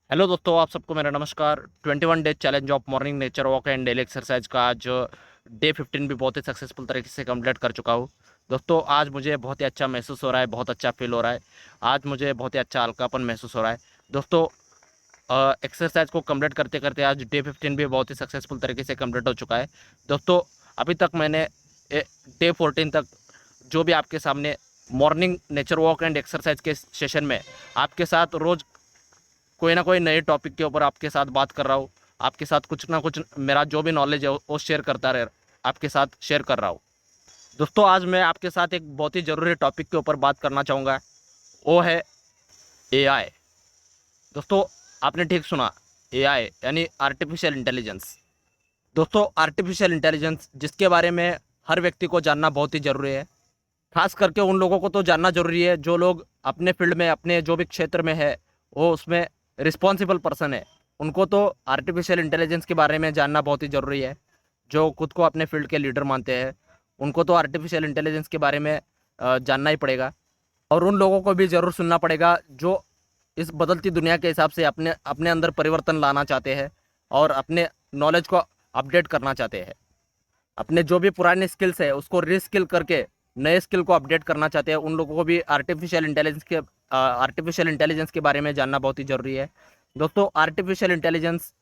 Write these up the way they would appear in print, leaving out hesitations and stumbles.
Hello दोस्तों, आप सबको मेरा नमस्कार। 21 day challenge of morning nature walk and daily exercise का आज डे 15 भी बहुत ही सक्सेसफुल तरीके से कंप्लीट कर चुका हूँ। दोस्तों, आज मुझे बहुत ही अच्छा महसूस हो रहा है, बहुत अच्छा फील हो रहा है। आज मुझे बहुत ही अच्छा हल्कापन महसूस हो रहा है। दोस्तों, एक्सरसाइज को कंप्लीट करते करते आज डे 15 भी बहुत ही सक्सेसफुल तरीके से कंप्लीट हो चुका है। दोस्तों, अभी तक मैंने डे 14 तक जो भी आपके सामने morning nature walk and exercise के सेशन में आपके साथ रोज़ कोई ना कोई नए टॉपिक के ऊपर आपके साथ बात कर रहा हूँ। आपके साथ कुछ ना कुछ मेरा जो भी नॉलेज है वो शेयर करता रह आपके साथ शेयर कर रहा हूँ। दोस्तों, आज मैं आपके साथ एक बहुत ही ज़रूरी टॉपिक के ऊपर बात करना चाहूँगा। वो है एआई। दोस्तों, आपने ठीक सुना, एआई यानी आर्टिफिशियल इंटेलिजेंस। दोस्तों, आर्टिफिशियल इंटेलिजेंस जिसके बारे में हर व्यक्ति को जानना बहुत ही ज़रूरी है। खास करके उन लोगों को तो जानना जरूरी है जो लोग अपने फील्ड में, अपने जो भी क्षेत्र में है, वो उसमें रिस्पॉन्सिबल पर्सन है। उनको तो आर्टिफिशियल इंटेलिजेंस के बारे में जानना बहुत ही ज़रूरी है। जो खुद को अपने फील्ड के लीडर मानते हैं, उनको तो आर्टिफिशियल इंटेलिजेंस के बारे में जानना ही पड़ेगा। और उन लोगों को भी ज़रूर सुनना पड़ेगा जो इस बदलती दुनिया के हिसाब से अपने अपने अंदर परिवर्तन लाना चाहते हैं और अपने नॉलेज को अपडेट करना चाहते हैं। अपने जो भी पुराने स्किल्स है उसको रीस्किल करके नए स्किल को अपडेट करना चाहते हैं, उन लोगों को भी आर्टिफिशियल इंटेलिजेंस के बारे में जानना बहुत ही ज़रूरी है। दोस्तों, आर्टिफिशियल इंटेलिजेंस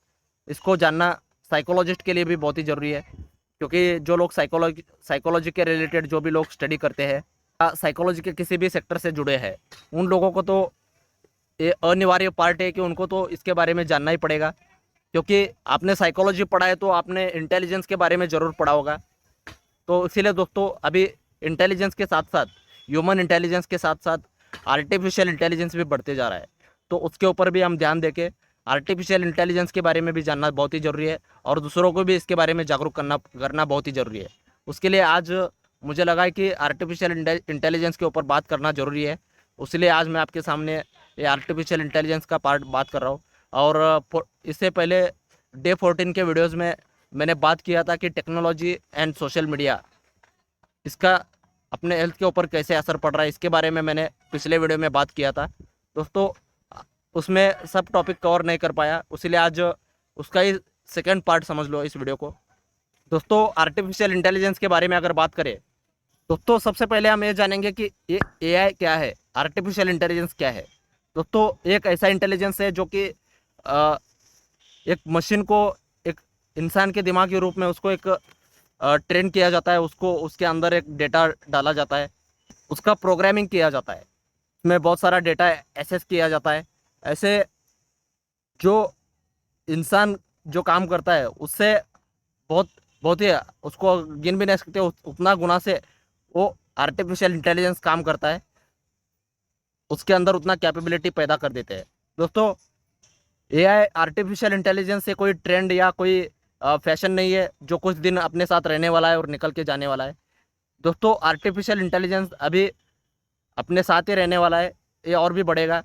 इसको जानना साइकोलॉजिस्ट के लिए भी बहुत ही ज़रूरी है, क्योंकि जो लोग साइकोलॉजी के रिलेटेड जो भी लोग स्टडी करते हैं, साइकोलॉजी के किसी भी सेक्टर से जुड़े हैं, उन लोगों को तो ये अनिवार्य पार्ट है कि उनको तो इसके बारे में जानना ही पड़ेगा। क्योंकि आपने साइकोलॉजी पढ़ा है तो आपने इंटेलिजेंस के बारे में ज़रूर पढ़ा होगा। तो इसीलिए दोस्तों, अभी इंटेलिजेंस के साथ साथ, ह्यूमन इंटेलिजेंस के साथ साथ आर्टिफिशियल इंटेलिजेंस भी बढ़ते जा रहा है। तो उसके ऊपर भी हम ध्यान देके आर्टिफिशियल इंटेलिजेंस के बारे में भी जानना बहुत ही ज़रूरी है और दूसरों को भी इसके बारे में जागरूक करना बहुत ही ज़रूरी है। उसके लिए आज मुझे लगा है कि आर्टिफिशियल इंटेलिजेंस के ऊपर बात करना ज़रूरी है। इसलिए आज मैं आपके सामने ये आर्टिफिशियल इंटेलिजेंस का पार्ट बात कर रहा हूँ। और इससे पहले डे 14 के वीडियोज़ में मैंने बात किया था कि टेक्नोलॉजी एंड सोशल मीडिया, इसका अपने हेल्थ के ऊपर कैसे असर पड़ रहा है, इसके बारे में मैंने पिछले वीडियो में बात किया था। दोस्तों, उसमें सब टॉपिक कवर नहीं कर पाया, इसीलिए आज उसका ही सेकंड पार्ट समझ लो इस वीडियो को। दोस्तों, आर्टिफिशियल इंटेलिजेंस के बारे में अगर बात करें, दोस्तों सबसे पहले हम ये जानेंगे कि ये एआई क्या है, आर्टिफिशियल इंटेलिजेंस क्या है। दोस्तों, एक ऐसा इंटेलिजेंस है जो कि एक मशीन को एक इंसान के दिमाग के रूप में उसको एक ट्रेन किया जाता है, उसको उसके अंदर एक डेटा डाला जाता है, उसका प्रोग्रामिंग किया जाता है, उसमें बहुत सारा डेटा एसेस किया जाता है। ऐसे जो इंसान जो काम करता है उससे बहुत बहुत ही, उसको गिन भी नहीं सकते उतना गुना से वो आर्टिफिशियल इंटेलिजेंस काम करता है, उसके अंदर उतना कैपेबिलिटी पैदा कर देते हैं। दोस्तों, एआई आर्टिफिशियल इंटेलिजेंस से कोई ट्रेंड या कोई फैशन नहीं है जो कुछ दिन अपने साथ रहने वाला है और निकल के जाने वाला है। दोस्तों, आर्टिफिशियल इंटेलिजेंस अभी अपने साथ ही रहने वाला है, ये और भी बढ़ेगा,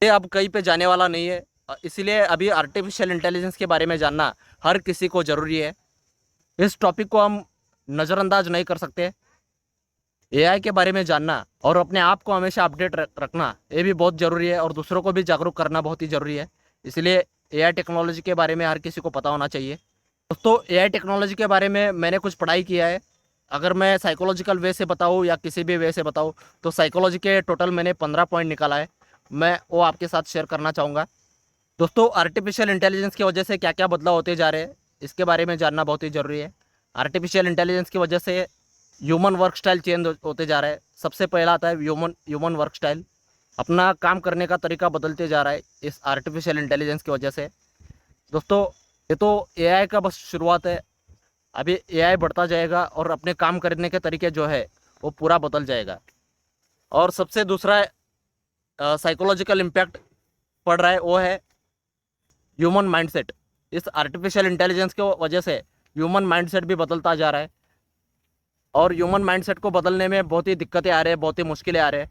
ये अब कहीं पे जाने वाला नहीं है। इसीलिए अभी आर्टिफिशियल इंटेलिजेंस के बारे में जानना हर किसी को ज़रूरी है। इस टॉपिक को हम नज़रअंदाज नहीं कर सकते। एआई के बारे में जानना और अपने आप को हमेशा अपडेट रखना, ये भी बहुत ज़रूरी है और दूसरों को भी जागरूक करना बहुत ही ज़रूरी है। इसलिए एआई टेक्नोलॉजी के बारे में हर किसी को पता होना चाहिए। दोस्तों, एआई टेक्नोलॉजी के बारे में मैंने कुछ पढ़ाई किया है। अगर मैं साइकोलॉजिकल वे से बताऊँ या किसी भी वे से बताऊँ, तो साइकोलॉजी के टोटल मैंने 15 पॉइंट निकाला है, मैं वो आपके साथ शेयर करना चाहूँगा। दोस्तों, आर्टिफिशियल इंटेलिजेंस की वजह से क्या क्या बदलाव होते जा रहे हैं, इसके बारे में जानना बहुत ही ज़रूरी है। आर्टिफिशियल इंटेलिजेंस की वजह से ह्यूमन वर्क स्टाइल चेंज होते जा रहा है। सबसे पहला आता है ह्यूमन वर्क स्टाइल। अपना काम करने का तरीका बदलते जा रहा है इस आर्टिफिशियल इंटेलिजेंस की वजह से। दोस्तों, ये तो एआई का बस शुरुआत है, अभी एआई बढ़ता जाएगा और अपने काम करने के तरीके जो है वो पूरा बदल जाएगा। और सबसे दूसरा साइकोलॉजिकल इम्पैक्ट पड़ रहा है, वो है ह्यूमन माइंडसेट। इस आर्टिफिशियल इंटेलिजेंस की वजह से ह्यूमन माइंडसेट भी बदलता जा रहा है और ह्यूमन माइंडसेट को बदलने में बहुत ही दिक्कतें आ रही है, बहुत ही मुश्किलें आ रही है।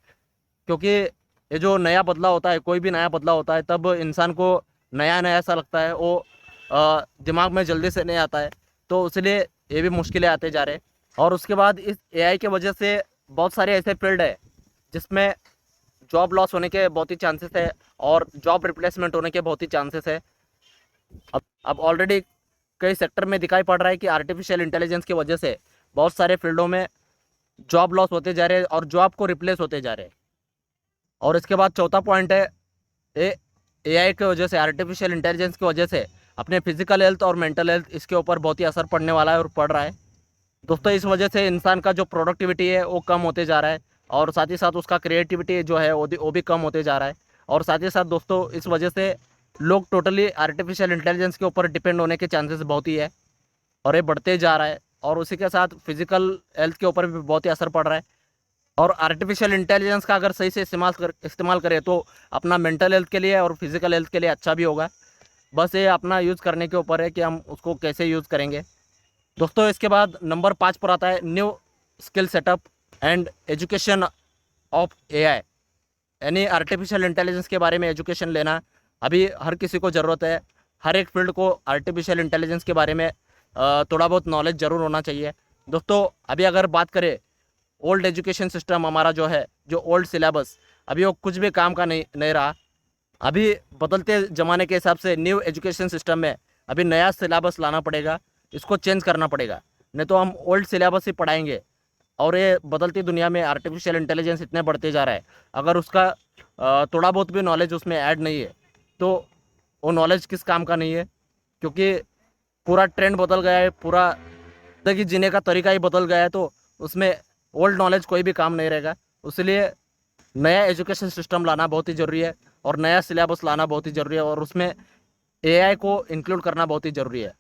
क्योंकि ये जो नया बदलाव होता है, कोई भी नया बदलाव होता है, तब इंसान को नया नया सा लगता है, वो दिमाग में जल्दी से नहीं आता है। तो इसलिए ये भी मुश्किलें आते जा रहे हैं। और उसके बाद इस एआई के वजह से बहुत सारे ऐसे फील्ड है जिसमें जॉब लॉस होने के बहुत ही चांसेस है और जॉब रिप्लेसमेंट होने के बहुत ही चांसेस है। अब ऑलरेडी कई सेक्टर में दिखाई पड़ रहा है कि आर्टिफिशियल इंटेलिजेंस की वजह से बहुत सारे फील्डों में जॉब लॉस होते जा रहे हैं और जॉब को रिप्लेस होते जा रहे हैं। और इसके बाद चौथा पॉइंट है एआई की वजह से, आर्टिफिशियल इंटेलिजेंस की वजह से अपने फिजिकल हेल्थ और मेंटल हेल्थ इसके ऊपर बहुत ही असर पड़ने वाला है और पड़ रहा है। दोस्तों इस वजह से इंसान का जो प्रोडक्टिविटी है वो कम होते जा रहा है और साथ ही साथ उसका क्रिएटिविटी जो है वो भी कम होते जा रहा है। और साथ ही साथ दोस्तों इस वजह से लोग टोटली आर्टिफिशियल इंटेलिजेंस के ऊपर डिपेंड होने के चांसेस बहुत ही है और ये बढ़ते जा रहा है। और उसी के साथ फिजिकल हेल्थ के ऊपर भी बहुत ही असर पड़ रहा है। और आर्टिफिशियल इंटेलिजेंस का अगर सही से इस्तेमाल करें तो अपना मेंटल हेल्थ के लिए और फिजिकल हेल्थ के लिए अच्छा भी होगा। बस ये अपना यूज़ करने के ऊपर है कि हम उसको कैसे यूज़ करेंगे। दोस्तों इसके बाद नंबर 5 पर आता है new skill setup and education of AI, यानी आर्टिफिशियल इंटेलिजेंस के बारे में एजुकेशन लेना अभी हर किसी को ज़रूरत है। हर एक फील्ड को आर्टिफिशियल इंटेलिजेंस के बारे में थोड़ा बहुत नॉलेज ज़रूर होना चाहिए। दोस्तों अभी अगर बात करें ओल्ड एजुकेशन सिस्टम हमारा जो है, जो ओल्ड सिलेबस, अभी वो कुछ भी काम का नहीं रहा। अभी बदलते ज़माने के हिसाब से न्यू एजुकेशन सिस्टम में अभी नया सिलेबस लाना पड़ेगा, इसको चेंज करना पड़ेगा, नहीं तो हम ओल्ड सिलेबस ही पढ़ाएंगे। और ये बदलती दुनिया में आर्टिफिशियल इंटेलिजेंस इतने बढ़ते जा रहा है, अगर उसका थोड़ा बहुत भी नॉलेज उसमें ऐड नहीं है तो वो नॉलेज किस काम का नहीं है, क्योंकि पूरा ट्रेंड बदल गया है, पूरा ज़िंदगी जीने का तरीका ही बदल गया है, तो उसमें ओल्ड नॉलेज कोई भी काम नहीं रहेगा। इसलिए नया एजुकेशन सिस्टम लाना बहुत ही ज़रूरी है और नया सिलेबस लाना बहुत ही ज़रूरी है और उसमें एआई को इंक्लूड करना बहुत ही ज़रूरी है।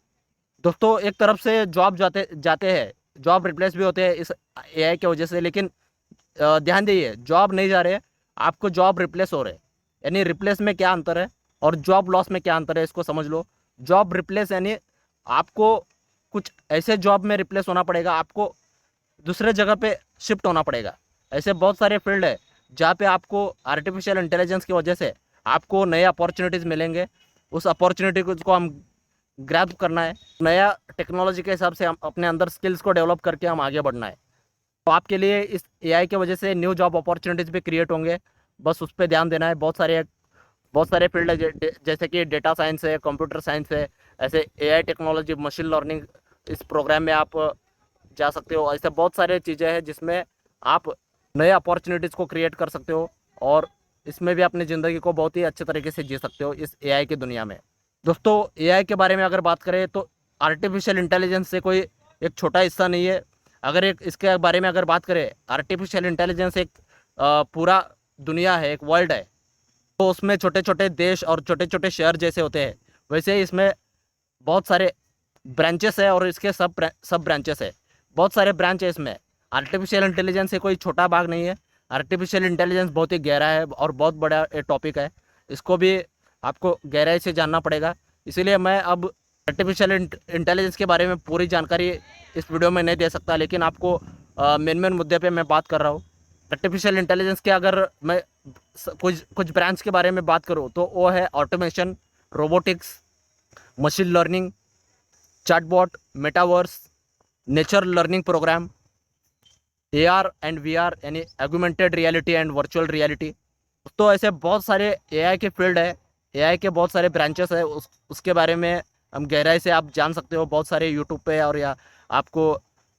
दोस्तों एक तरफ से जॉब जाते हैं, जॉब रिप्लेस भी होते हैं इस एआई की वजह से, लेकिन ध्यान दीजिए जॉब नहीं जा रहे, आपको जॉब रिप्लेस हो रहे। यानी रिप्लेस में क्या अंतर है और जॉब लॉस में क्या अंतर है, इसको समझ लो। जॉब रिप्लेस यानी आपको कुछ ऐसे जॉब में रिप्लेस होना पड़ेगा, आपको दूसरे जगह पे शिफ्ट होना पड़ेगा। ऐसे बहुत सारे फील्ड है जहाँ पे आपको आर्टिफिशियल इंटेलिजेंस की वजह से आपको नए अपॉर्चुनिटीज़ मिलेंगे। उस अपॉर्चुनिटी को हम ग्रैब करना है, नया टेक्नोलॉजी के हिसाब से हम अपने अंदर स्किल्स को डेवलप करके हम आगे बढ़ना है। तो आपके लिए इस एआई की वजह से न्यू जॉब अपॉर्चुनिटीज़ भी क्रिएट होंगे, बस उस पर ध्यान देना है। बहुत सारे फील्ड है जैसे कि डेटा साइंस है, कंप्यूटर साइंस है, ऐसे एआई टेक्नोलॉजी, मशीन लर्निंग, इस प्रोग्राम में आप जा सकते हो। ऐसे बहुत सारे चीज़ें हैं जिसमें आप नए अपॉर्चुनिटीज़ को क्रिएट कर सकते हो और इसमें भी अपनी ज़िंदगी को बहुत ही अच्छे तरीके से जी सकते हो इस एआई की दुनिया में। दोस्तों एआई के बारे में अगर बात करें तो आर्टिफिशियल इंटेलिजेंस से कोई एक छोटा हिस्सा नहीं है। अगर एक इसके बारे में अगर बात करें, आर्टिफिशियल इंटेलिजेंस एक पूरा दुनिया है, एक वर्ल्ड है। तो उसमें छोटे छोटे देश और छोटे छोटे शहर जैसे होते हैं, वैसे ही इसमें बहुत सारे ब्रांचेस है और इसके सब ब्रांचेस है, बहुत सारे ब्रांच है इसमें। आर्टिफिशियल इंटेलिजेंस से कोई छोटा भाग नहीं है। आर्टिफिशियल इंटेलिजेंस बहुत ही गहरा है और बहुत बड़ा टॉपिक है, इसको भी आपको गहराई से जानना पड़ेगा। इसीलिए मैं अब आर्टिफिशियल इंटेलिजेंस के बारे में पूरी जानकारी इस वीडियो में नहीं दे सकता, लेकिन आपको मेन मुद्दे पे मैं बात कर रहा हूँ। आर्टिफिशियल इंटेलिजेंस के अगर मैं कुछ ब्रांच के बारे में बात करूँ तो वो है automation, robotics, machine learning, chatbot, metaverse, nature learning program, AR and VR यानी augmented reality and virtual reality. तो ऐसे बहुत सारे एआई के फील्ड है, एआई के बहुत सारे ब्रांचेस है, उसके बारे में हम गहराई से आप जान सकते हो। बहुत सारे यूट्यूब पे और या आपको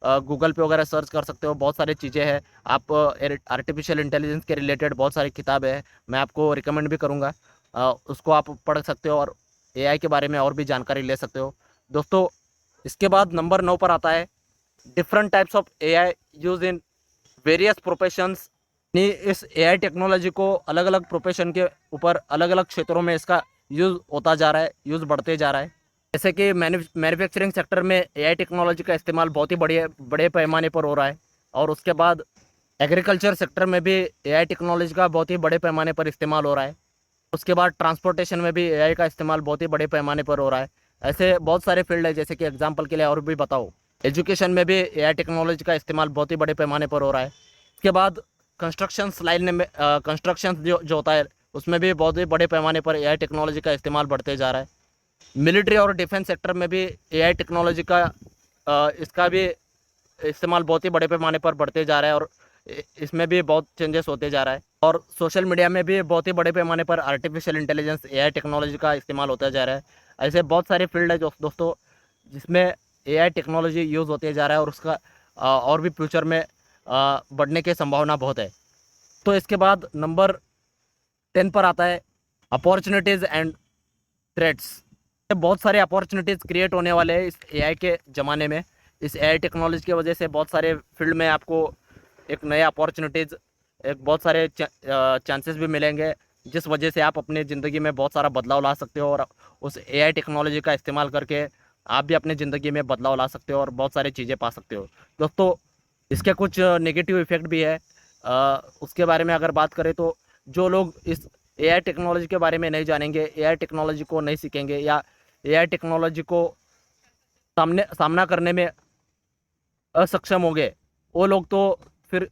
गूगल पे वगैरह सर्च कर सकते हो, बहुत सारी चीज़ें हैं। आप आर्टिफिशियल इंटेलिजेंस के रिलेटेड बहुत सारी किताबें हैं, मैं आपको रिकमेंड भी करूँगा, उसको आप पढ़ सकते हो और एआई के बारे में और भी जानकारी ले सकते हो। दोस्तों इसके बाद नंबर 9 पर आता है different types of AI use in various professions. इस एआई टेक्नोलॉजी को अलग अलग प्रोफेशन के ऊपर अलग अलग क्षेत्रों में इसका यूज़ होता जा रहा है, यूज़ बढ़ते जा रहा है। जैसे कि मैन्युफैक्चरिंग सेक्टर में एआई टेक्नोलॉजी का इस्तेमाल बहुत ही बड़े पैमाने पर हो रहा है। और उसके बाद एग्रीकल्चर सेक्टर में भी एआई टेक्नोलॉजी का बहुत ही बड़े पैमाने पर इस्तेमाल हो रहा है। उसके बाद ट्रांसपोर्टेशन में भी एआई का इस्तेमाल बहुत ही बड़े पैमाने पर हो रहा है। ऐसे बहुत सारे फील्ड है, जैसे कि एग्जांपल के लिए और भी बताओ, एजुकेशन में भी एआई टेक्नोलॉजी का इस्तेमाल बहुत ही बड़े पैमाने पर हो रहा है। उसके बाद कंस्ट्रक्शंस लाइन में कंस्ट्रक्शन जो होता है उसमें भी बहुत ही बड़े पैमाने पर एआई टेक्नोलॉजी का इस्तेमाल बढ़ते जा रहा है। मिलिट्री और डिफेंस सेक्टर में भी एआई टेक्नोलॉजी का इसका भी इस्तेमाल बहुत ही बड़े पैमाने पर बढ़ते जा रहा है और इसमें भी बहुत चेंजेस होते जा रहा है। और सोशल मीडिया में भी बहुत ही बड़े पैमाने पर आर्टिफिशियल इंटेलिजेंस एआई टेक्नोलॉजी का इस्तेमाल होता जा रहा है। ऐसे बहुत सारे फील्ड है जो दोस्तों जिसमें एआई टेक्नोलॉजी यूज़ होते जा रहा है, और उसका और भी फ्यूचर में बढ़ने की संभावना बहुत है। तो इसके बाद नंबर 10 पर आता है अपॉर्चुनिटीज़ एंड थ्रेट्स। बहुत सारे अपॉर्चुनिटीज़ क्रिएट होने वाले हैं इस एआई के ज़माने में। इस एआई टेक्नोलॉजी की वजह से बहुत सारे फील्ड में आपको एक नया अपॉर्चुनिटीज़, एक बहुत सारे चांसेस भी मिलेंगे, जिस वजह से आप अपनी ज़िंदगी में बहुत सारा बदलाव ला सकते हो, और उस एआई टेक्नोलॉजी का इस्तेमाल करके आप भी अपनी ज़िंदगी में बदलाव ला सकते हो और बहुत सारी चीज़ें पा सकते हो। दोस्तों इसके कुछ नेगेटिव इफ़ेक्ट भी है। उसके बारे में अगर बात करें तो जो लोग इस एआई टेक्नोलॉजी के बारे में नहीं जानेंगे, एआई टेक्नोलॉजी को नहीं सीखेंगे, या एआई टेक्नोलॉजी को सामना करने में असक्षम होंगे, वो लोग तो फिर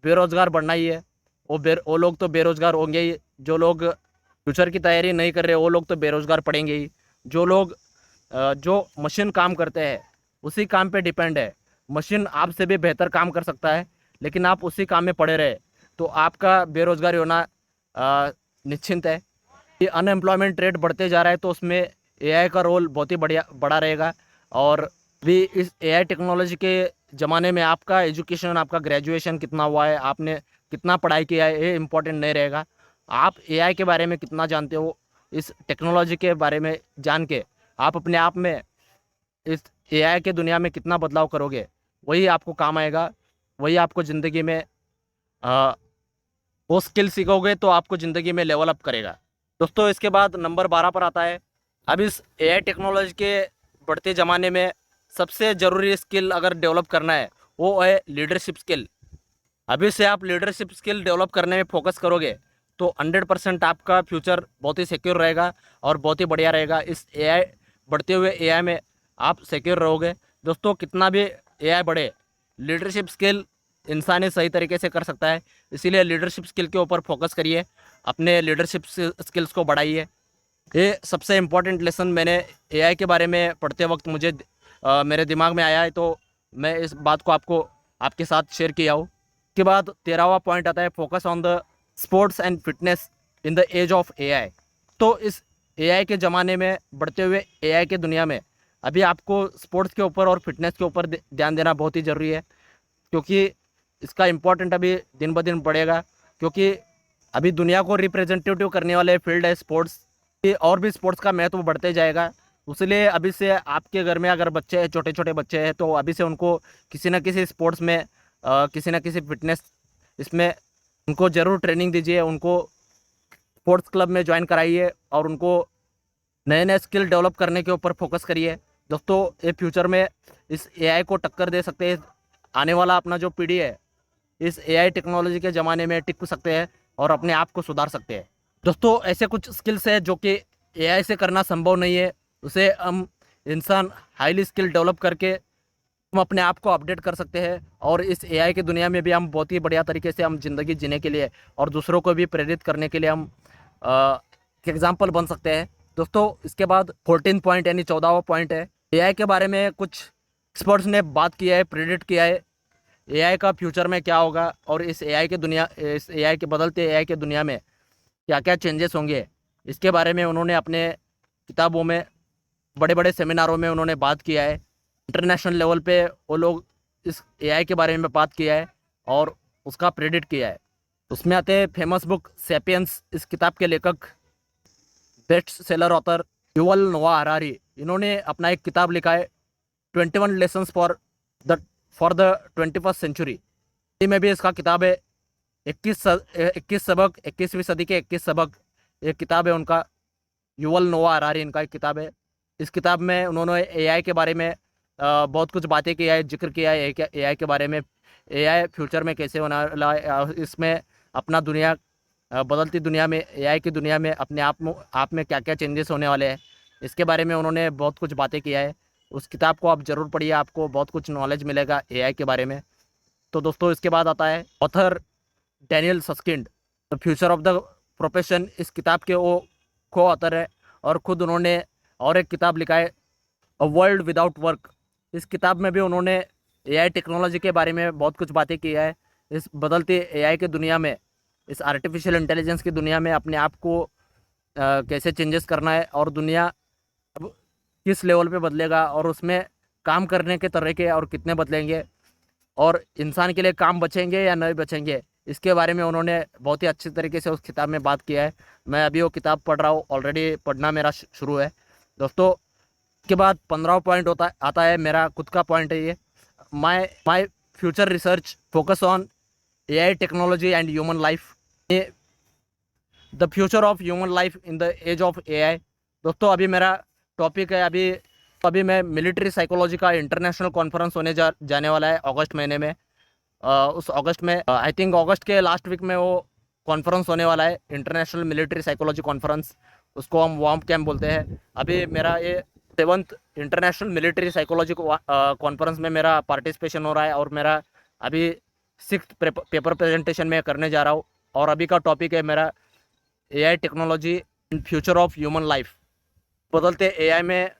बेरोज़गार बनना ही है। वो लोग तो बेरोज़गार होंगे ही। जो लोग फ्यूचर की तैयारी नहीं कर रहे वो लोग तो बेरोज़गार पड़ेंगे ही। जो लोग जो मशीन काम करते हैं उसी काम पे डिपेंड है। मशीन आपसे भी बेहतर काम कर सकता है, लेकिन आप उसी काम में पड़े रहे तो आपका बेरोज़गारी होना निश्चिंत है। ये अनएम्प्लॉयमेंट रेट बढ़ते जा रहा है, तो उसमें एआई का रोल बहुत ही बड़ा रहेगा। और भी इस एआई टेक्नोलॉजी के ज़माने में आपका एजुकेशन, आपका ग्रेजुएशन कितना हुआ है, आपने कितना पढ़ाई किया है, ये इम्पोर्टेंट नहीं रहेगा। आप एआई के बारे में कितना जानते हो, इस टेक्नोलॉजी के बारे में जान के आप अपने आप में इस एआई के दुनिया में कितना बदलाव करोगे, वही आपको काम आएगा। वही आपको ज़िंदगी में वो स्किल सीखोगे तो आपको ज़िंदगी में लेवल अप करेगा। दोस्तों इसके बाद नंबर 12 पर आता है, अब इस एआई टेक्नोलॉजी के बढ़ते ज़माने में सबसे ज़रूरी स्किल अगर डेवलप करना है वो है लीडरशिप स्किल। अभी से आप लीडरशिप स्किल डेवलप करने में फोकस करोगे तो 100% आपका फ्यूचर बहुत ही सिक्योर रहेगा और बहुत ही बढ़िया रहेगा। इस एआई बढ़ते हुए एआई में आप सिक्योर रहोगे। दोस्तों कितना भी एआई बढ़े, लीडरशिप स्किल इंसान ही सही तरीके से कर सकता है। इसीलिए लीडरशिप स्किल के ऊपर फोकस करिए, अपने लीडरशिप स्किल्स को बढ़ाइए। ये सबसे इम्पोर्टेंट लेसन मैंने एआई के बारे में पढ़ते वक्त मुझे मेरे दिमाग में आया है, तो मैं इस बात को आपके साथ शेयर किया हूँ। उसके बाद 13वां पॉइंट आता है focus on the sports and fitness in the age of AI. तो इस एआई के ज़माने में, बढ़ते हुए एआई के दुनिया में, अभी आपको स्पोर्ट्स के ऊपर और फिटनेस के ऊपर ध्यान देना बहुत ही ज़रूरी है, क्योंकि इसका इम्पोर्टेंट अभी दिन ब दिन बढ़ेगा। क्योंकि अभी दुनिया को रिप्रेजेंटेटिव करने वाले फील्ड है स्पोर्ट्स, और भी स्पोर्ट्स का महत्व बढ़ते जाएगा। इसलिए अभी से आपके घर में अगर बच्चे हैं, छोटे छोटे बच्चे हैं, तो अभी से उनको किसी न किसी स्पोर्ट्स में, किसी न किसी फिटनेस इसमें उनको ज़रूर ट्रेनिंग दीजिए। उनको स्पोर्ट्स क्लब में ज्वाइन कराइए और उनको नए नए स्किल डेवलप करने के ऊपर फोकस करिए। दोस्तों ये फ्यूचर में इस एआई को टक्कर दे सकते हैं। आने वाला अपना जो पीढ़ी है इस एआई टेक्नोलॉजी के ज़माने में टिक सकते हैं और अपने आप को सुधार सकते हैं। दोस्तों ऐसे कुछ स्किल्स है जो कि एआई से करना संभव नहीं है, उसे हम इंसान हाईली स्किल डेवलप करके हम अपने आप को अपडेट कर सकते हैं, और इस एआई की दुनिया में भी हम बहुत ही बढ़िया तरीके से हम ज़िंदगी जीने के लिए और दूसरों को भी प्रेरित करने के लिए हम एक एग्जाम्पल बन सकते हैं। दोस्तों इसके बाद 14 पॉइंट यानी 14वां पॉइंट है, एआई के बारे में कुछ एक्सपर्ट्स ने बात किया है, प्रेडिक्ट किया है एआई का फ्यूचर में क्या होगा, और इस एआई के बदलते एआई के दुनिया में क्या क्या चेंजेस होंगे। इसके बारे में उन्होंने अपने किताबों में, बड़े बड़े सेमिनारों में उन्होंने बात किया है। इंटरनेशनल लेवल पे वो लोग इस एआई के बारे में बात किया है और उसका प्रेडिक्ट किया है। उसमें आते हैं फेमस बुक सैपियंस। इस किताब के लेखक बेस्ट सेलर ऑथर युवल नोआ हरारी, इन्होंने अपना एक किताब लिखा है 21 lessons for the 21st century. में भी इसका किताब है 21 सबक, 21वीं सदी के 21 सबक, एक किताब है उनका, युवल नोआ हरारी इनका एक किताब है। इस किताब में उन्होंने एआई के बारे में बहुत कुछ बातें किया है, जिक्र किया है एआई के बारे में, एआई फ्यूचर में कैसे होना वाला है, इसमें अपना दुनिया, बदलती दुनिया में, एआई की दुनिया में अपने आप में क्या क्या चेंजेस होने वाले हैं, इसके बारे में उन्होंने बहुत कुछ बातें किया है। उस किताब को आप ज़रूर पढ़िए, आपको बहुत कुछ नॉलेज मिलेगा एआई के बारे में। तो दोस्तों इसके बाद आता है author Daniel Susskind, the future of the profession. इस किताब के वो को ऑथर है और ख़ुद उन्होंने और एक किताब लिखा है अ वर्ल्ड विदाउट वर्क। इस किताब में भी उन्होंने एआई टेक्नोलॉजी के बारे में बहुत कुछ बातें की है। इस बदलती एआई की दुनिया में, इस आर्टिफिशियल इंटेलिजेंस की दुनिया में अपने आप को कैसे चेंजेस करना है, और दुनिया अब किस लेवल पे बदलेगा, और उसमें काम करने के तरीके और कितने बदलेंगे, और इंसान के लिए काम बचेंगे या नहीं बचेंगे, इसके बारे में उन्होंने बहुत ही अच्छी तरीके से उस किताब में बात किया है। मैं अभी वो किताब पढ़ रहा हूँ, ऑलरेडी पढ़ना मेरा शुरू है दोस्तों। के बाद 15 पॉइंट होता आता है, मेरा खुद का पॉइंट है ये। My future research focus on AI technology and human life, the future of human life in the age of AI. दोस्तों अभी मेरा टॉपिक है, अभी मैं मिलिट्री साइकोलॉजी का इंटरनेशनल कॉन्फ्रेंस होने जाने वाला है अगस्त महीने में। उस अगस्त में आई थिंक अगस्त के लास्ट वीक में वो कॉन्फ्रेंस होने वाला है, इंटरनेशनल मिलिट्री साइकोलॉजी कॉन्फ्रेंस, उसको हम वॉर्म कैम्प बोलते हैं। अभी मेरा ये 7th international military psychology conference में मेरा पार्टिसिपेशन हो रहा है, और मेरा अभी 6th पेपर प्रेजेंटेशन में करने जा रहा हूँ। और अभी का टॉपिक है मेरा AI technology and future of human life, बदलते एआई में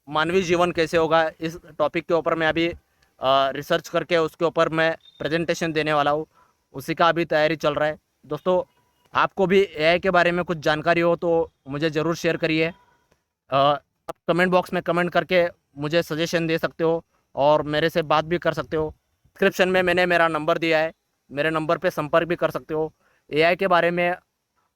मानवीय जीवन कैसे होगा। इस टॉपिक के ऊपर मैं अभी रिसर्च करके उसके ऊपर मैं प्रेजेंटेशन देने वाला हूँ, उसी का अभी तैयारी चल रहा है। दोस्तों आपको भी एआई के बारे में कुछ जानकारी हो तो मुझे ज़रूर शेयर करिए। आप कमेंट बॉक्स में कमेंट करके मुझे सजेशन दे सकते हो, और मेरे से बात भी कर सकते हो। डिस्क्रिप्शन में मैंने मेरा नंबर दिया है, मेरे नंबर पे संपर्क भी कर सकते हो। एआई के बारे में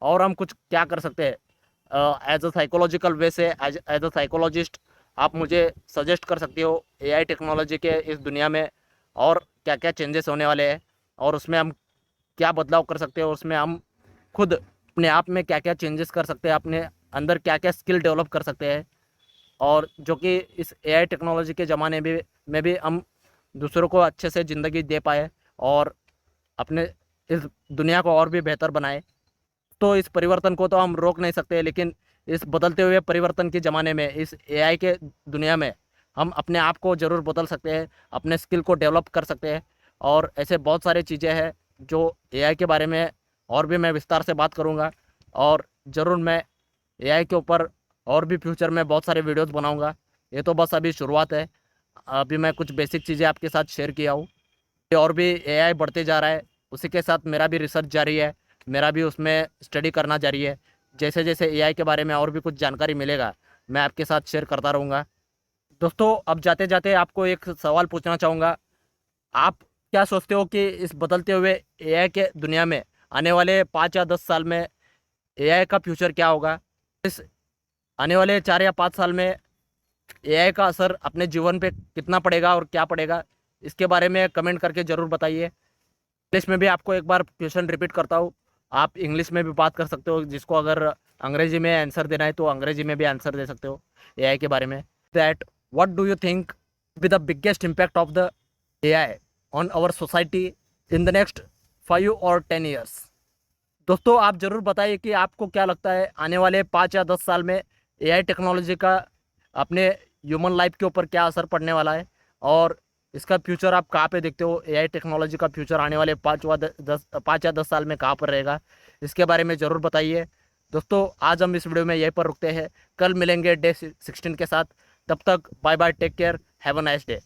और हम कुछ क्या कर सकते हैं एज अ साइकोलॉजिकल वे से, एज अ साइकोलॉजिस्ट आप मुझे सजेस्ट कर सकते हो एआई टेक्नोलॉजी के इस दुनिया में और क्या क्या चेंजेस होने वाले हैं, और उसमें हम क्या बदलाव कर सकते हैं, और उसमें हम खुद अपने आप में क्या क्या चेंजेस कर सकते हैं, अपने अंदर क्या क्या स्किल डेवलप कर सकते हैं, और जो कि इस एआई टेक्नोलॉजी के ज़माने में भी हम दूसरों को अच्छे से ज़िंदगी दे पाए, और अपने इस दुनिया को और भी बेहतर बनाए। तो इस परिवर्तन को तो हम रोक नहीं सकते, लेकिन इस बदलते हुए परिवर्तन के ज़माने में, इस एआई के दुनिया में हम अपने आप को ज़रूर बदल सकते हैं, अपने स्किल को डेवलप कर सकते हैं। और ऐसे बहुत सारी चीज़ें हैं जो एआई के बारे में और भी मैं विस्तार से बात करूँगा, और ज़रूर मैं एआई के ऊपर और भी फ्यूचर में बहुत सारे वीडियोज़ बनाऊँगा। ये तो बस अभी शुरुआत है, अभी मैं कुछ बेसिक चीज़ें आपके साथ शेयर किया हूँ। और भी एआई बढ़ते जा रहा है, उसी के साथ मेरा भी रिसर्च जारी है, मेरा भी उसमें स्टडी करना जारी है। जैसे जैसे एआई के बारे में और भी कुछ जानकारी मिलेगा, मैं आपके साथ शेयर करता रहूँगा। दोस्तों अब जाते जाते आपको एक सवाल पूछना चाहूँगा, आप क्या सोचते हो कि इस बदलते हुए एआई के दुनिया में आने वाले 5 या 10 साल में एआई का फ्यूचर क्या होगा? इस आने वाले 4 या 5 साल में एआई का असर अपने जीवन पे कितना पड़ेगा और क्या पड़ेगा, इसके बारे में कमेंट करके ज़रूर बताइए। इंग्लिश में भी आपको एक बार क्वेश्चन रिपीट करता हूँ, आप इंग्लिश में भी बात कर सकते हो, जिसको अगर अंग्रेजी में आंसर देना है तो अंग्रेजी में भी आंसर दे सकते हो एआई के बारे में। That what do you think be the biggest impact of the AI on our society in the next 5 और 10 ईयर्स? दोस्तों आप ज़रूर बताइए कि आपको क्या लगता है आने वाले 5 या 10 साल में एआई टेक्नोलॉजी का अपने ह्यूमन लाइफ के ऊपर क्या असर पड़ने वाला है, और इसका फ्यूचर आप कहाँ पे देखते हो? एआई टेक्नोलॉजी का फ्यूचर आने वाले 5 या 10 साल में कहाँ पर रहेगा, इसके बारे में ज़रूर बताइए। दोस्तों आज हम इस वीडियो में यहीं पर रुकते हैं, कल मिलेंगे डे 16 के साथ। तब तक bye bye, take care, have a nice day.